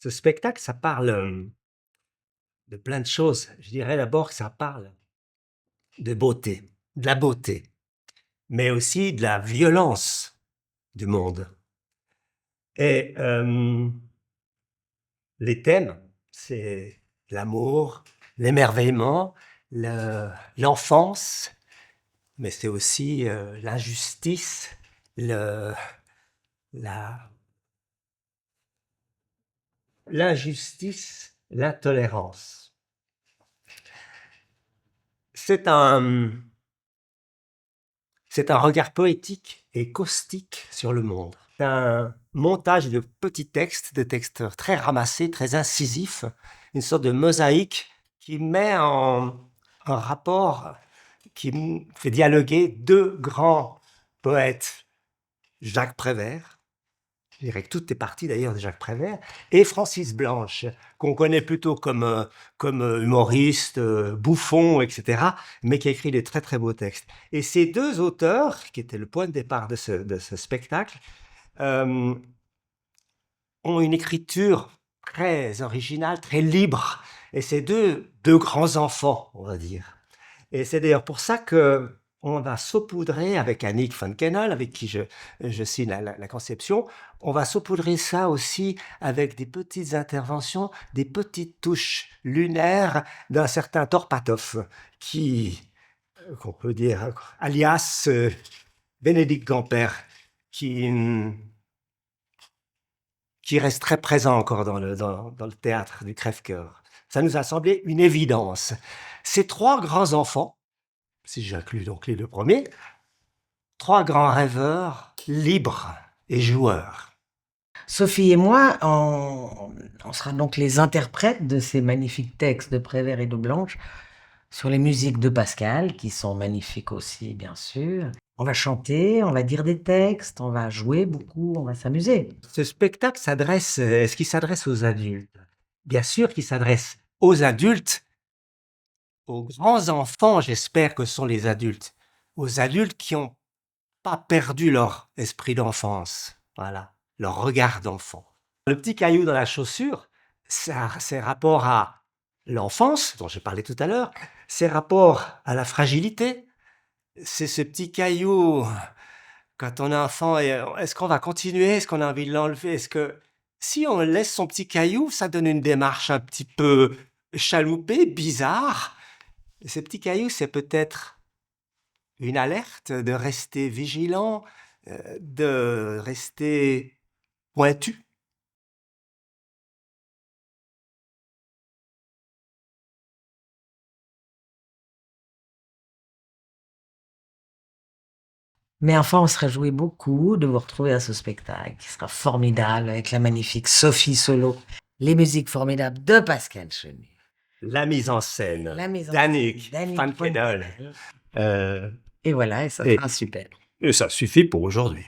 Ce spectacle, ça parle de plein de choses. Je dirais d'abord que ça parle de beauté, de la beauté, mais aussi de la violence du monde. Et les thèmes, c'est l'amour, l'émerveillement, l'enfance, mais c'est aussi l'injustice, le, l'injustice, l'intolérance. C'est un regard poétique et caustique sur le monde. C'est un montage de petits textes, de textes très ramassés, très incisifs, une sorte de mosaïque qui met en rapport, qui fait dialoguer deux grands poètes, Jacques Prévert, je dirais que tout est parti d'ailleurs de Jacques Prévert, et Francis Blanche, qu'on connaît plutôt comme humoriste, bouffon, etc., mais qui a écrit des très très beaux textes. Et ces deux auteurs, qui étaient le point de départ de ce spectacle, ont une écriture très originale, très libre. Et c'est deux grands enfants, on va dire. Et c'est d'ailleurs pour ça que on va saupoudrer avec Annick van Kennel, avec qui je signe la conception, on va saupoudrer ça aussi avec des petites interventions, des petites touches lunaires d'un certain Torpatov, qu'on peut dire, alias Bénédicte Gamper, qui reste très présent encore dans le théâtre du Crève-Cœur. Ça nous a semblé une évidence. Ces trois grands enfants, si j'inclus donc les deux premiers, trois grands rêveurs, libres et joueurs. Sophie et moi, on sera donc les interprètes de ces magnifiques textes de Prévert et de Blanche sur les musiques de Pascal, qui sont magnifiques aussi, bien sûr. On va chanter, on va dire des textes, on va jouer beaucoup, on va s'amuser. Ce spectacle est-ce qu'il s'adresse aux adultes? Bien sûr qu'il s'adresse aux adultes, aux grands enfants, j'espère que ce sont les adultes, aux adultes qui n'ont pas perdu leur esprit d'enfance, voilà, leur regard d'enfant. Le petit caillou dans la chaussure, c'est rapport à l'enfance, dont je parlais tout à l'heure, c'est rapport à la fragilité, c'est ce petit caillou, quand on est enfant, est-ce qu'on va continuer? Est-ce qu'on a envie de l'enlever? Est-ce que si on laisse son petit caillou, ça donne une démarche un petit peu chaloupée, bizarre. Et ce petit caillou, c'est peut-être une alerte de rester vigilant, de rester pointu. Mais enfin, on se réjouit beaucoup de vous retrouver à ce spectacle qui sera formidable avec la magnifique Sophie Solo, les musiques formidables de Pascal Chenu, La mise en scène la mise en d'Annick scène van d'Annick Kennel. Fontenelle. Et voilà, et ça sera super. Et ça suffit pour aujourd'hui.